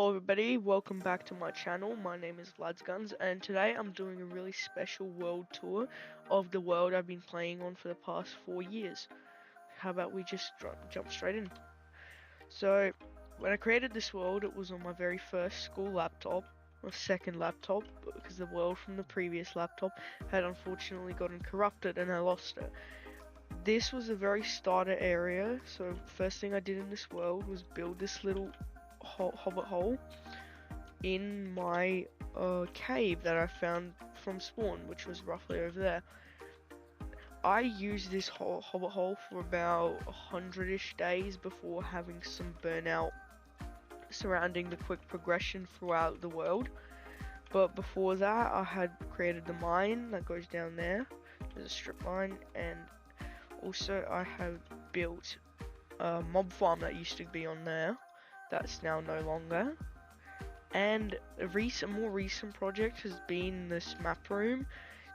Hello everybody, welcome back to my channel. My name is Lads Guns, and today I'm doing a really special world tour of the world I've been playing on for the past 4 years. How about we just jump straight in? So, when I created this world, it was on my very first school laptop, or second laptop, because the world from the previous laptop had unfortunately gotten corrupted and I lost it. This was a very starter area, so first thing I did in this world was build this little hobbit hole in my cave that I found from spawn, which was roughly over there. I used this hobbit hole for about 100-ish days before having some burnout surrounding the quick progression throughout the world. But before that, I had created the mine that goes down there. There's a strip mine, and also I have built a mob farm that used to be on there. That's now no longer. And a more recent project has been this map room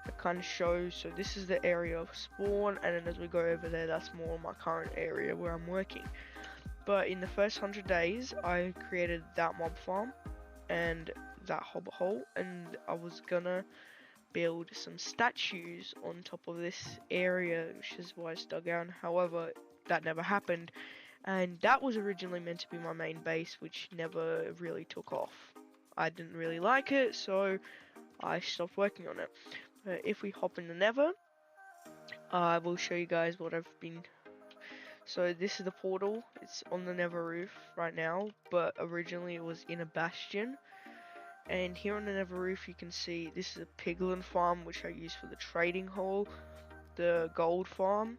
that kind of shows, so this is the area of spawn, and then as we go over there, that's more my current area where I'm working. But in the first 100 days, I created that mob farm and that hobbit hole, and I was gonna build some statues on top of this area, which is why it's dug out. However, that never happened. And that was originally meant to be my main base, which never really took off. I didn't really like it, so I stopped working on it. But if we hop in the Nether, I will show you guys what I've been. So this is the portal. It's on the Nether roof right now, but originally it was in a bastion. And here on the Nether roof, you can see this is a piglin farm, which I use for the trading hall, the gold farm.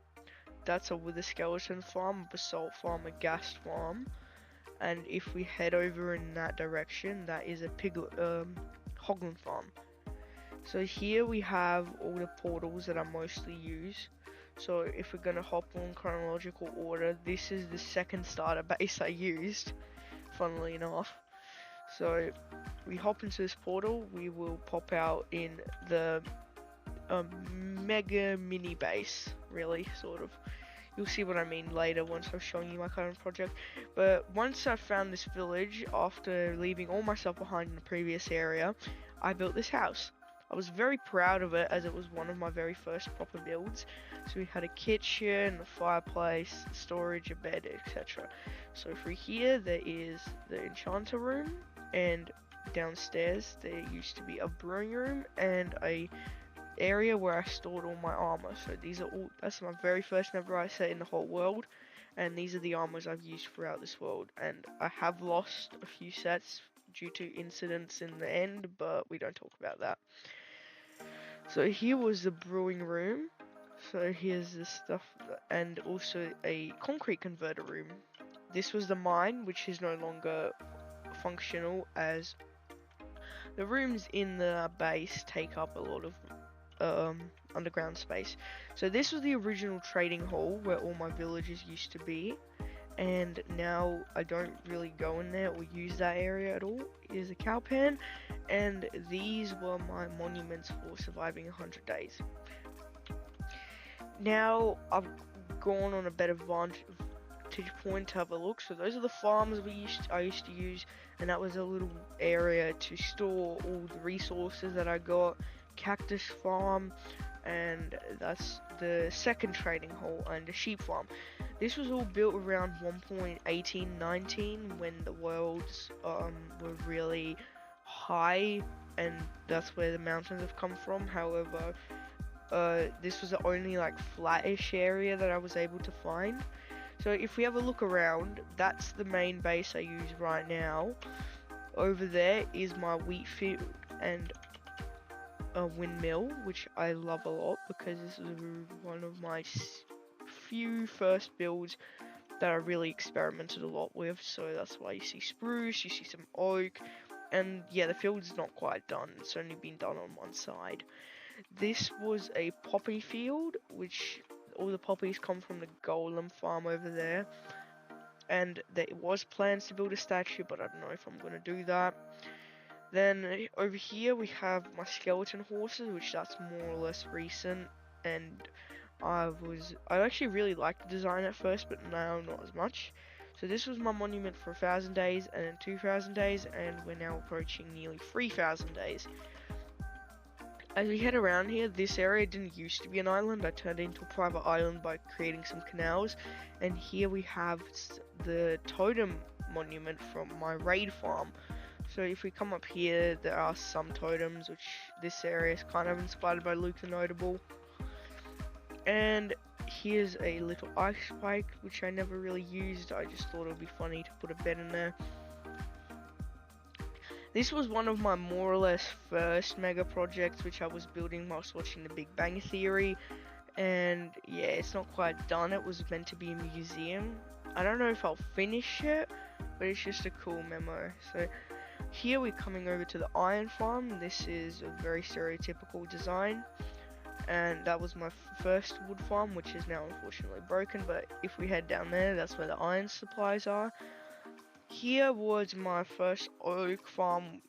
That's a wither skeleton farm, a basalt farm, a ghast farm, and if we head over in that direction, that is a hoglin farm. So here we have all the portals that I mostly use. So if we're gonna hop on chronological order, this is the second starter base I used, funnily enough. So we hop into this portal, we will pop out in the mega mini base, really, sort of. You'll see what I mean later once I'm showing you my current project. But once I found this village, after leaving all my stuff behind in the previous area, I built this house. I was very proud of it, as it was one of my very first proper builds. So we had a kitchen, a fireplace, storage, a bed, etc. So through here there is the enchanter room, and downstairs there used to be a brewing room and a area where I stored all my armor. So that's my very first Netherite set in the whole world, and these are the armors I've used throughout this world. And I have lost a few sets due to incidents in the end, but we don't talk about that. So here was the brewing room. So here's the stuff, and also a concrete converter room. This was the mine, which is no longer functional, as the rooms in the base take up a lot of underground space. So this was the original trading hall where all my villages used to be, and now I don't really go in there or use that area at all. Here's a cow pen, and these were my monuments for surviving 100 days. Now I've gone on a better vantage point to have a look. So those are the farms I used to use, and that was a little area to store all the resources that I got. Cactus farm, and that's the second trading hall, and a sheep farm. This was all built around 1.1819 when the worlds were really high, and that's where the mountains have come from. However, this was the only like flattish area that I was able to find. So if we have a look around, that's the main base I use right now. Over there is my wheat field and a windmill, which I love a lot because this is one of my few first builds that I really experimented a lot with. So that's why you see spruce, you see some oak, and yeah, the field's not quite done. It's only been done on one side. This was a poppy field, which all the poppies come from the golem farm over there, and there was plans to build a statue, but I don't know if I'm going to do that. Then over here we have my skeleton horses, which that's more or less recent, and I actually really liked the design at first, but now not as much. So this was my monument for 1,000 days, and then 2,000 days, and we're now approaching nearly 3,000 days. As we head around here, this area didn't used to be an island. I turned it into a private island by creating some canals. And here we have the totem monument from my raid farm. So if we come up here, there are some totems, which this area is kind of inspired by Luke the Notable. And here's a little ice spike, which I never really used. I just thought it would be funny to put a bed in there. This was one of my more or less first mega projects, which I was building whilst watching The Big Bang Theory. And yeah, it's not quite done. It was meant to be a museum. I don't know if I'll finish it, but it's just a cool memo. So here we're coming over to the iron farm. This is a very stereotypical design. And that was my first wood farm, which is now unfortunately broken. But if we head down there, that's where the iron supplies are. Here was my first wood farm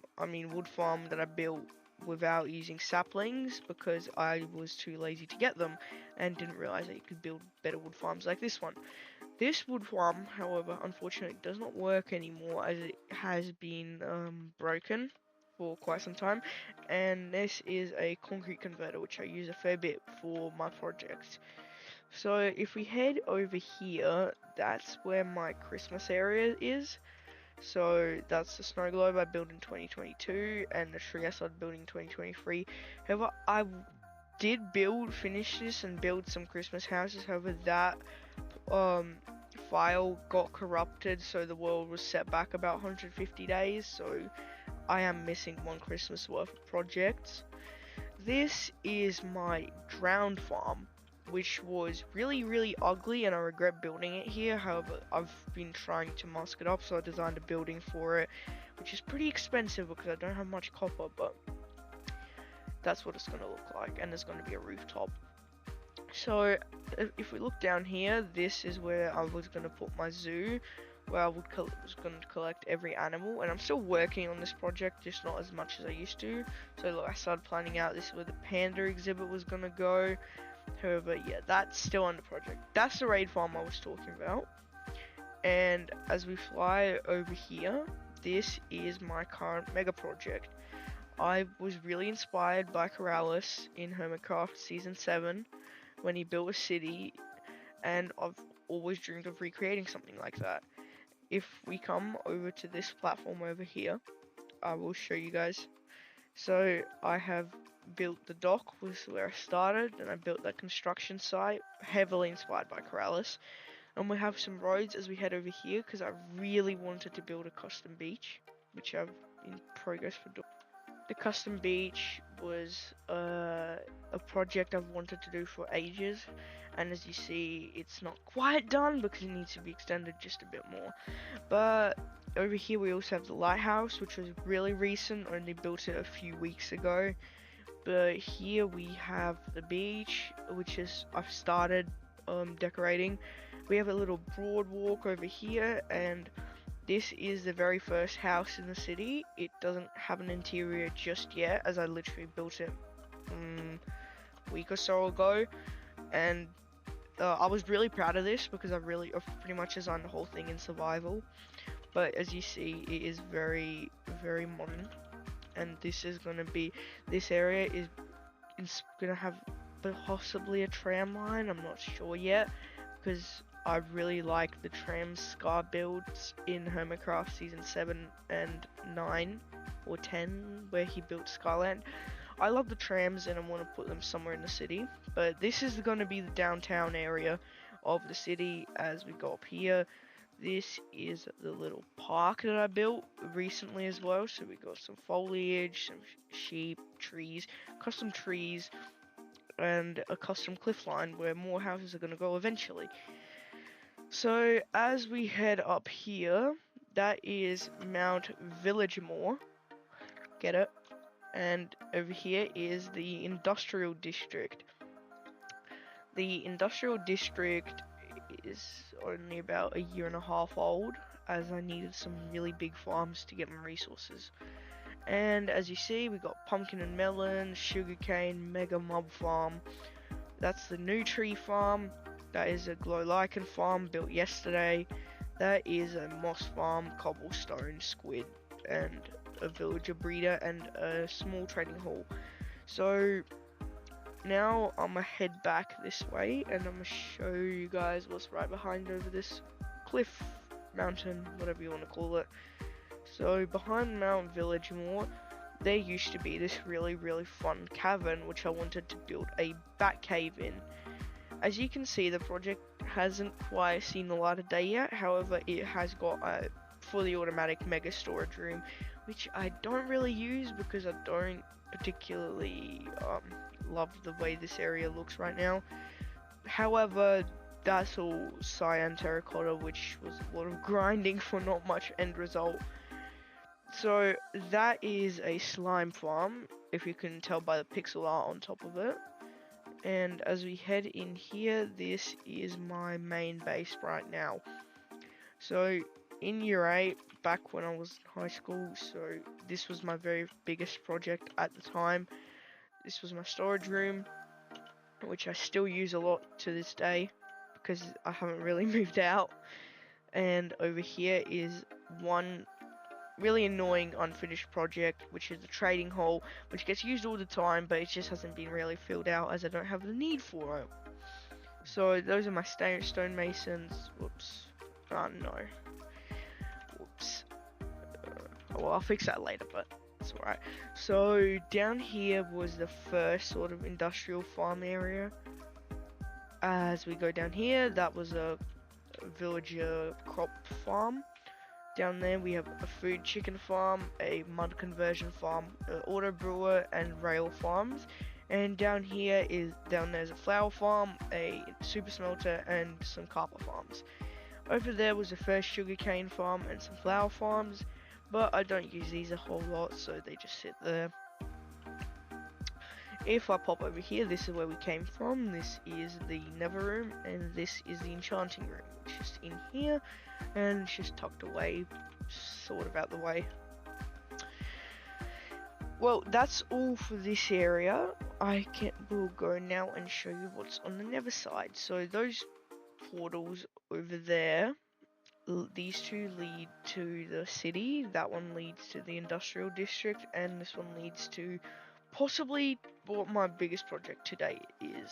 that I built without using saplings because I was too lazy to get them and didn't realize that you could build better wood farms like this one. This wood farm, however, unfortunately does not work anymore as it has been broken for quite some time, and this is a concrete converter which I use a fair bit for my projects. So if we head over here, that's where my Christmas area is. So that's the snow globe I built in 2022 and the tree I started building in 2023. However, I did finish this and build some Christmas houses. However, that file got corrupted, so the world was set back about 150 days. So I am missing one Christmas worth of projects. This is my drowned farm, which was really ugly, and I regret building it here. However, I've been trying to mask it up, so I designed a building for it, which is pretty expensive because I don't have much copper, but that's what it's going to look like, and there's going to be a rooftop. So if we look down here, this is where I was going to put my zoo, where I was going to collect every animal, and I'm still working on this project, just not as much as I used to. So look, I started planning out, this is where the panda exhibit was going to go. However, yeah, that's still under project. That's the raid farm I was talking about. And as we fly over here, this is my current mega project. I was really inspired by Corrales in Hermitcraft Season 7 when he built a city, and I've always dreamed of recreating something like that. If we come over to this platform over here, I will show you guys. So I have built the dock, was where I started, and I built that construction site, heavily inspired by Corrales. And we have some roads as we head over here, because I really wanted to build a custom beach, which I'm in progress for doing. The custom beach was a project I've wanted to do for ages, and as you see, it's not quite done because it needs to be extended just a bit more. But over here we also have the lighthouse, which was really recent, only built it a few weeks ago. But here we have the beach, which is I've started decorating. We have a little boardwalk over here, and this is the very first house in the city. It doesn't have an interior just yet, as I literally built it a week or so ago, and I was really proud of this because I've pretty much designed the whole thing in survival. But as you see, it is very modern. And this area is gonna have possibly a tram line. I'm not sure yet, because I really like the tram Scar builds in Hermitcraft Season 7 and 9 or 10, where he built Skyland. I love the trams and I want to put them somewhere in the city, but this is going to be the downtown area of the city. As we go up here, this is the little park that I built recently as well. So we got some foliage, some sheep, trees, custom trees, and a custom cliff line where more houses are going to go eventually. So as we head up here, that is Mount Villagemore. Get it? And over here is the industrial district. The industrial district is only about a year and a half old, as I needed some really big farms to get my resources. And as you see, we got pumpkin and melon, sugarcane, mega mob farm. That's the new tree farm. That is a glow lichen farm built yesterday. That is a moss farm, cobblestone, squid, and a villager breeder, and a small trading hall. So now I'm gonna head back this way, and I'm gonna show you guys what's right behind over this cliff, mountain, whatever you want to call it. So behind Mount Village Moor, there used to be this really fun cavern which I wanted to build a bat cave in. As you can see, the project hasn't quite seen the light of day yet. However, it has got a fully automatic mega storage room, which I don't really use because I don't particularly love the way this area looks right now. However, that's all cyan terracotta, which was a lot of grinding for not much end result. So that is a slime farm, if you can tell by the pixel art on top of it. And as we head in here, this is my main base right now. So in year 8, back when I was in high school, so this was my very biggest project at the time. This was my storage room, which I still use a lot to this day because I haven't really moved out. And over here is one really annoying unfinished project, which is the trading hall, which gets used all the time, but it just hasn't been really filled out as I don't have the need for it. So those are my stonemasons. Whoops. Oh no. Whoops. Well, I'll fix that later, but it's alright. So down here was the first sort of industrial farm area. As we go down here, that was a villager crop farm. Down there we have a food chicken farm, a mud conversion farm, an auto brewer, and rail farms. And down there's a flour farm, a super smelter, and some copper farms. Over there was the first sugarcane farm and some flour farms, but I don't use these a whole lot, so they just sit there. If I pop over here, this is where we came from. This is the nether room, and this is the enchanting room, which is in here, and it's just tucked away, sort of out the way. Well, that's all for this area. We'll go now and show you what's on the nether side. So those portals over there, these two lead to the city, that one leads to the industrial district, and this one leads to possibly what my biggest project today is.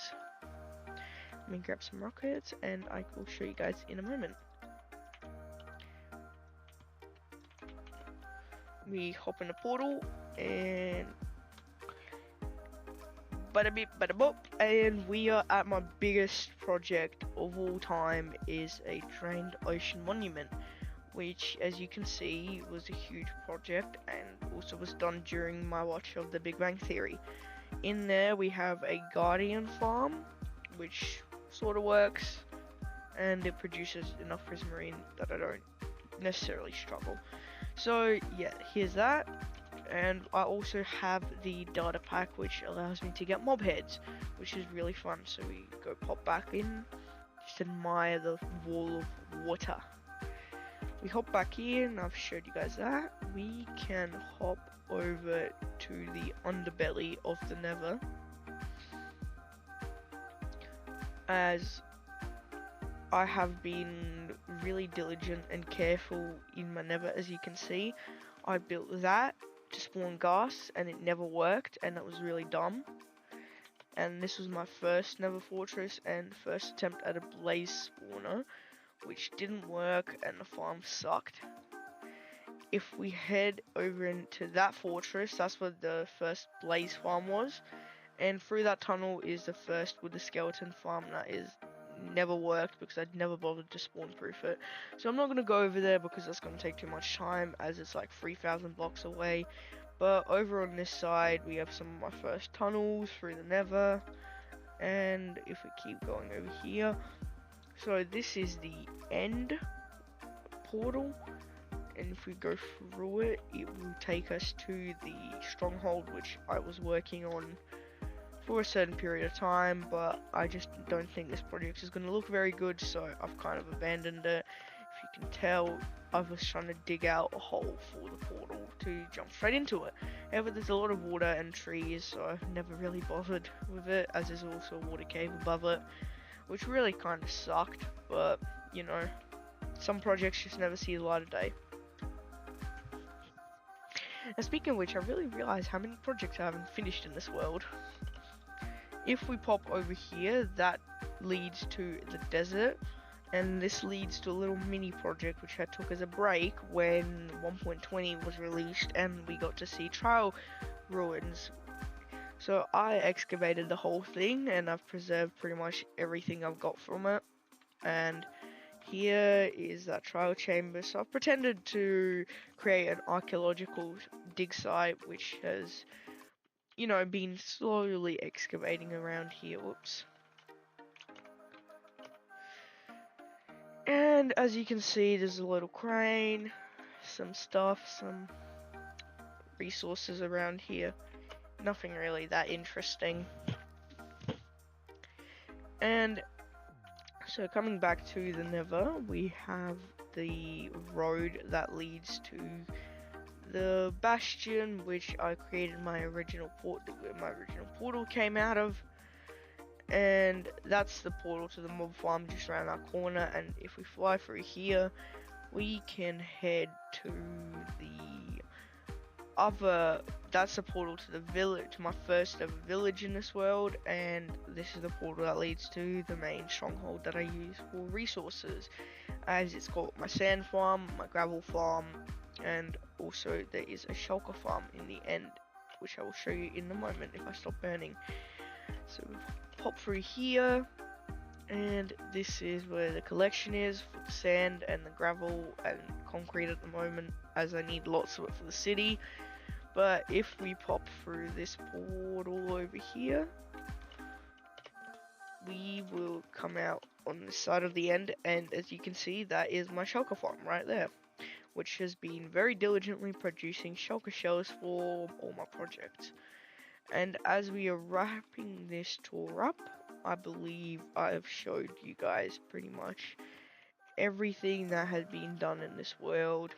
Let me grab some rockets and I will show you guys in a moment. We hop in a portal and bada beep bada boop, and we are at my biggest project of all time, is a drained ocean monument, which, as you can see, was a huge project and also was done during my watch of The Big Bang Theory. In there we have a guardian farm, which sort of works, and it produces enough prismarine that I don't necessarily struggle. So yeah, here's that. And I also have the data pack, which allows me to get mob heads, which is really fun. So we go pop back in, just admire the wall of water. We hop back here, and I've showed you guys that. We can hop over to the underbelly of the nether. As I have been really diligent and careful in my nether, as you can see. I built that to spawn ghast, and it never worked, and that was really dumb. And this was my first nether fortress and first attempt at a blaze spawner, which didn't work, and the farm sucked. If we head over into that fortress, that's where the first blaze farm was, and through that tunnel is the first with the skeleton farm that is never worked because I'd never bothered to spawn proof it. So I'm not going to go over there because that's going to take too much time, as it's like 3,000 blocks away. But over on this side we have some of my first tunnels through the nether, and if we keep going over here, so this is the end portal, and if we go through it, it will take us to the stronghold, which I was working on for a certain period of time, but I just don't think this project is going to look very good, so I've kind of abandoned it. If you can tell, I was trying to dig out a hole for the portal to jump straight into it. However, there's a lot of water and trees, so I've never really bothered with it, as there's also a water cave above it, which really kind of sucked, but, you know, some projects just never see the light of day. And speaking of which, I really realize how many projects I haven't finished in this world. If we pop over here, that leads to the desert, and this leads to a little mini project which I took as a break when 1.20 was released and we got to see Trail Ruins. So I excavated the whole thing and I've preserved pretty much everything I've got from it. And here is that trial chamber. So I've pretended to create an archaeological dig site which has, you know, been slowly excavating around here. Whoops. And as you can see, there's a little crane, some stuff, some resources around here. Nothing really that interesting. And so coming back to the Nether, we have the road that leads to the bastion, which I created my original portal came out of. And that's the portal to the mob farm just around that corner. And if we fly through here, we can head to the other, that's the portal to the village, to my first ever village in this world, and this is the portal that leads to the main stronghold that I use for resources, as it's got my sand farm, my gravel farm, and also there is a shulker farm in the end, which I will show you in a moment if I stop burning. So we pop through here, and this is where the collection is for the sand and the gravel and concrete at the moment, as I need lots of it for the city. But if we pop through this portal over here, we will come out on this side of the end, and as you can see, that is my shulker farm right there, which has been very diligently producing shulker shells for all my projects. And as we are wrapping this tour up, I believe I've showed you guys pretty much everything that has been done in this world.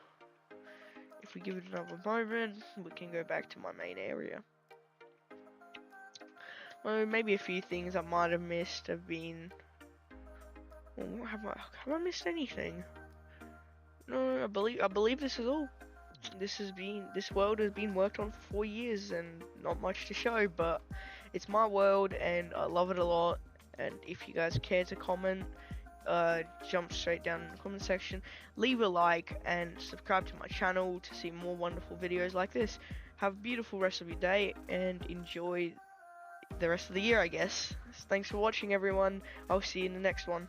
If we give it another moment, we can go back to my main area. Well, maybe a few things I might have missed have been... Well, have I missed anything? No, I believe this is all. This world has been worked on for 4 years and not much to show, but it's my world and I love it a lot. And if you guys care to comment, jump straight down in the comment section, leave a like and subscribe to my channel to see more wonderful videos like this. Have a beautiful rest of your day and enjoy the rest of the year, I guess. Thanks for watching, everyone. I'll see you in the next one.